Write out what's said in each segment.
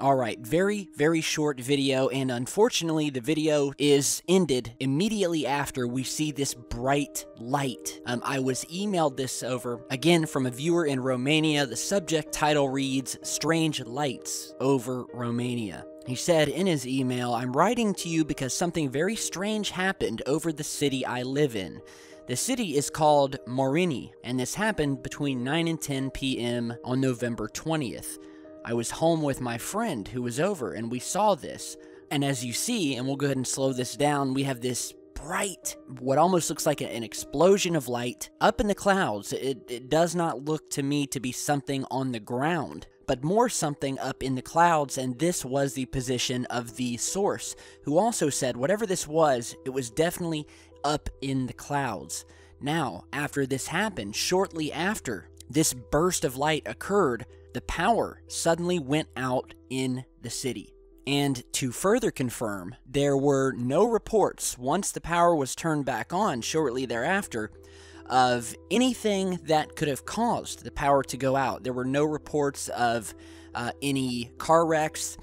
Alright, very, very short video, and unfortunately the video is ended immediately after we see this bright light. I was emailed this over, again from a viewer in Romania. The subject title reads, "Strange Lights over Romania." He said in his email, "I'm writing to you because something very strange happened over the city I live in. The city is called Morini, and this happened between 9 and 10 p.m. on November 20th. I was home with my friend who was over, and we saw this. And as you see, and we'll go ahead and slow this down, we have this bright, what almost looks like an explosion of light up in the clouds. It does not look to me to be something on the ground, but more something up in the clouds, and this was the position of the source, who also said whatever this was, it was definitely up in the clouds. Now, after this happened, shortly after this burst of light occurred, the power suddenly went out in the city. And to further confirm, there were no reports, once the power was turned back on shortly thereafter, of anything that could have caused the power to go out. There were no reports of any car wrecks,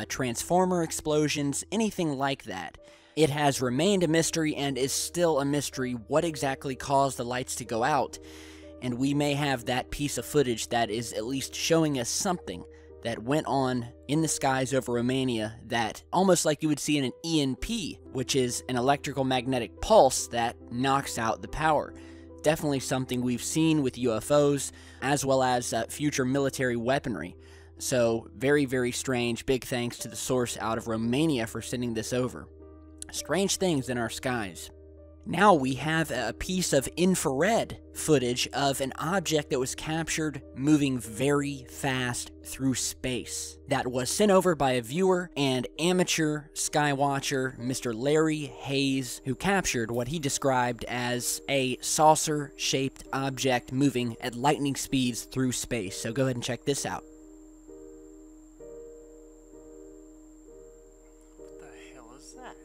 transformer explosions, anything like that. It has remained a mystery and is still a mystery what exactly caused the lights to go out. And we may have that piece of footage that is at least showing us something that went on in the skies over Romania, that almost like you would see in an EMP, which is an electrical magnetic pulse that knocks out the power. Definitely something we've seen with UFOs, as well as future military weaponry. So very, very strange. Big thanks to the source out of Romania for sending this over. Strange things in our skies. Now we have a piece of infrared footage of an object that was captured moving very fast through space. That was sent over by a viewer and amateur skywatcher, Mr. Larry Hayes, who captured what he described as a saucer-shaped object moving at lightning speeds through space. So go ahead and check this out. What the hell is that?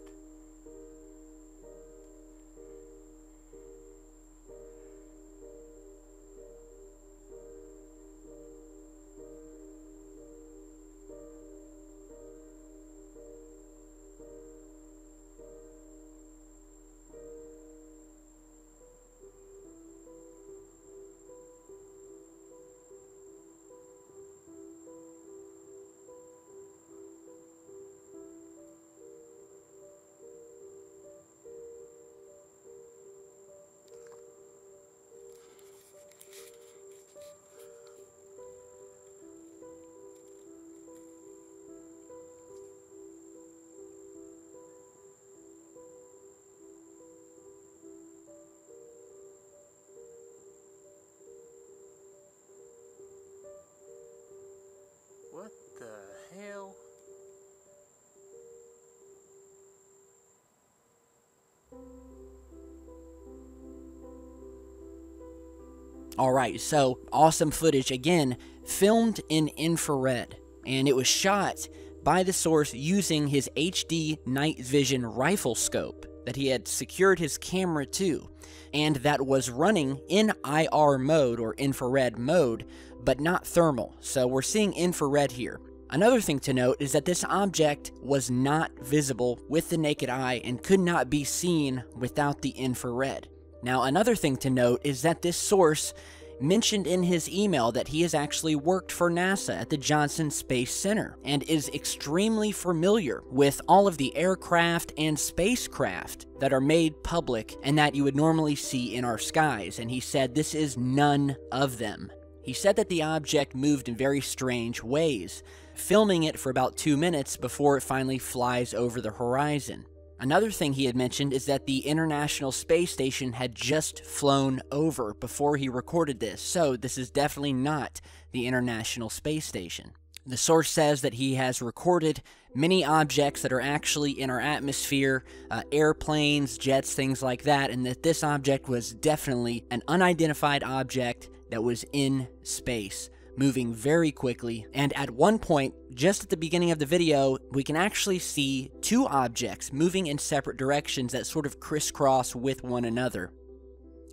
What the hell? Alright, so awesome footage, again, filmed in infrared, and it was shot by the source using his HD night vision rifle scope that he had secured his camera to, and that was running in IR mode, or infrared mode, but not thermal. So we're seeing infrared here. Another thing to note is that this object was not visible with the naked eye and could not be seen without the infrared. Now, another thing to note is that this source mentioned in his email that he has actually worked for NASA at the Johnson Space Center and is extremely familiar with all of the aircraft and spacecraft that are made public and that you would normally see in our skies, and he said this is none of them. He said that the object moved in very strange ways, filming it for about 2 minutes before it finally flies over the horizon. Another thing he had mentioned is that the International Space Station had just flown over before he recorded this, so this is definitely not the International Space Station. The source says that he has recorded many objects that are actually in our atmosphere, airplanes, jets, things like that, and that this object was definitely an unidentified object that was in space, moving very quickly, and at one point, just at the beginning of the video, we can actually see two objects moving in separate directions that sort of crisscross with one another.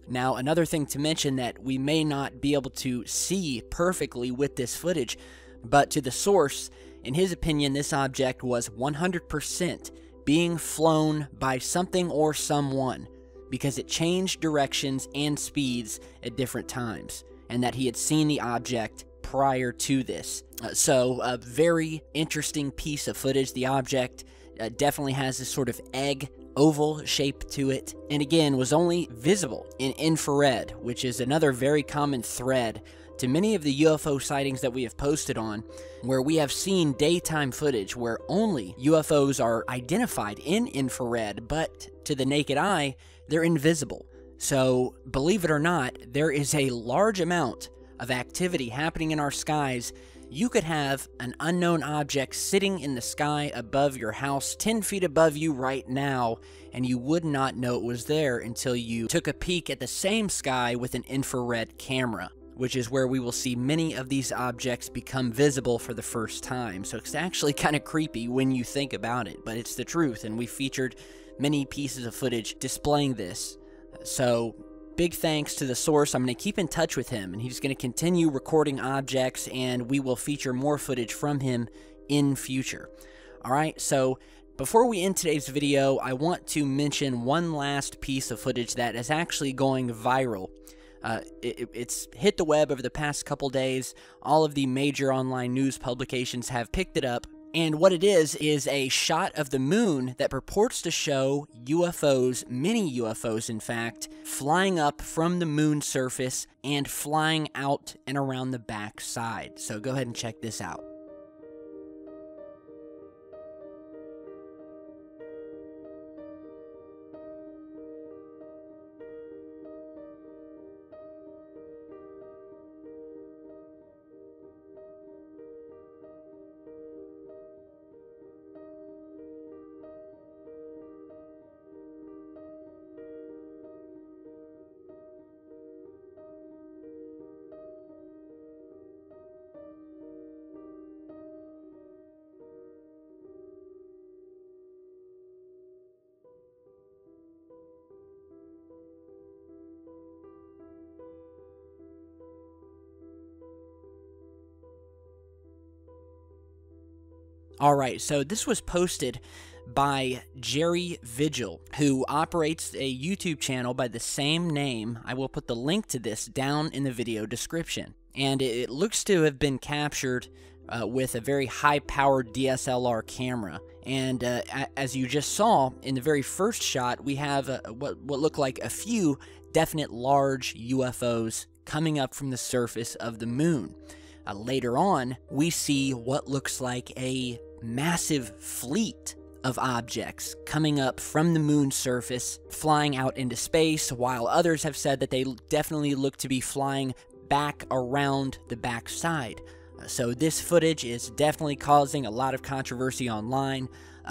Now, another thing to mention that we may not be able to see perfectly with this footage, but to the source, In his opinion, this object was 100% being flown by something or someone because it changed directions and speeds at different times, and that he had seen the object prior to this. So a very interesting piece of footage. The object definitely has this sort of egg oval shape to it, and again was only visible in infrared, which is another very common thread to many of the UFO sightings that we have posted on, where we have seen daytime footage where only UFOs are identified in infrared, but to the naked eye, they're invisible. So, believe it or not, there is a large amount of activity happening in our skies. You could have an unknown object sitting in the sky above your house, 10 feet above you right now, and you would not know it was there until you took a peek at the same sky with an infrared camera, which is where we will see many of these objects become visible for the first time. So it's actually kind of creepy when you think about it, but it's the truth, and we featured many pieces of footage displaying this. So big thanks to the source. I'm going to keep in touch with him, and he's going to continue recording objects, and we will feature more footage from him in future. Alright, so before we end today's video, I want to mention one last piece of footage that is actually going viral. It's hit the web over the past couple days. All of the major online news publications have picked it up, and what it is a shot of the moon that purports to show UFOs, many UFOs in fact, flying up from the moon surface and flying out and around the back side. So go ahead and check this out. Alright, so this was posted by Jerry Vigil, who operates a YouTube channel by the same name. I will put the link to this down in the video description. And it looks to have been captured with a very high-powered DSLR camera. And as you just saw in the very first shot, we have what look like a few definite large UFOs coming up from the surface of the moon. Later on, we see what looks like a massive fleet of objects coming up from the moon's surface, flying out into space, while others have said that they definitely look to be flying back around the backside. So this footage is definitely causing a lot of controversy online.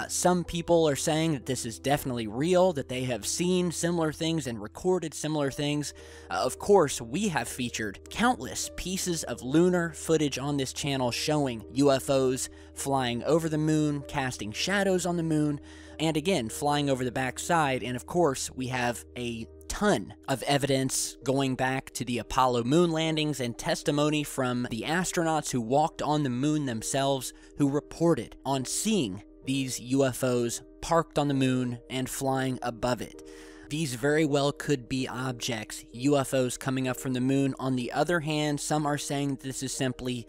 Some people are saying that this is definitely real, that they have seen similar things and recorded similar things. Of course, we have featured countless pieces of lunar footage on this channel showing UFOs flying over the moon, casting shadows on the moon, and again, flying over the backside. And of course, we have a ton of evidence going back to the Apollo moon landings and testimony from the astronauts who walked on the moon themselves, who reported on seeing these UFOs parked on the moon and flying above it. These very well could be objects, UFOs coming up from the moon. On the other hand, some are saying that this is simply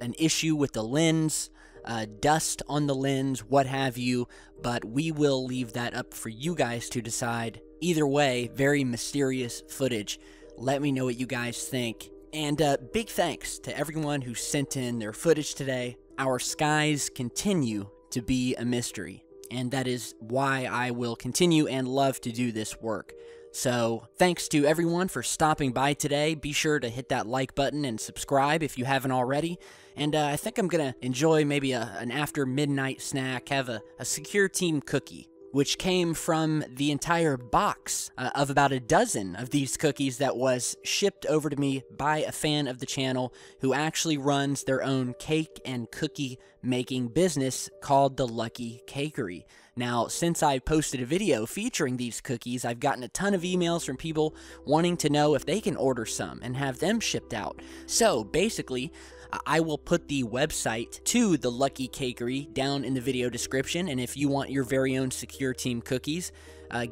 an issue with the lens, dust on the lens, what have you, but we will leave that up for you guys to decide. Either way, very mysterious footage. Let me know what you guys think. And big thanks to everyone who sent in their footage today. Our skies continue to be a mystery, and that is why I will continue and love to do this work. So thanks to everyone for stopping by today. Be sure to hit that like button and subscribe if you haven't already. And I think I'm gonna enjoy maybe an after midnight snack, have a Secureteam cookie, which came from the entire box of about a dozen of these cookies that was shipped over to me by a fan of the channel who actually runs their own cake and cookie making business called The Lucky Cakery. Now, since I posted a video featuring these cookies, I've gotten a ton of emails from people wanting to know if they can order some and have them shipped out. So, basically, I will put the website to the Lucky Cakery down in the video description, and if you want your very own Secureteam cookies,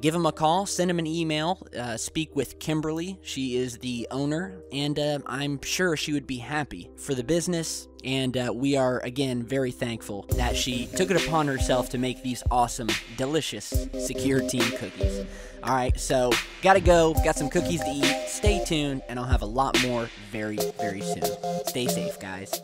give them a call, send them an email, speak with Kimberly. She is the owner, and I'm sure she would be happy for the business. And we are, again, very thankful that she took it upon herself to make these awesome, delicious Secureteam cookies. All right, so gotta go. Got some cookies to eat. Stay tuned, and I'll have a lot more very, very soon. Stay safe, guys.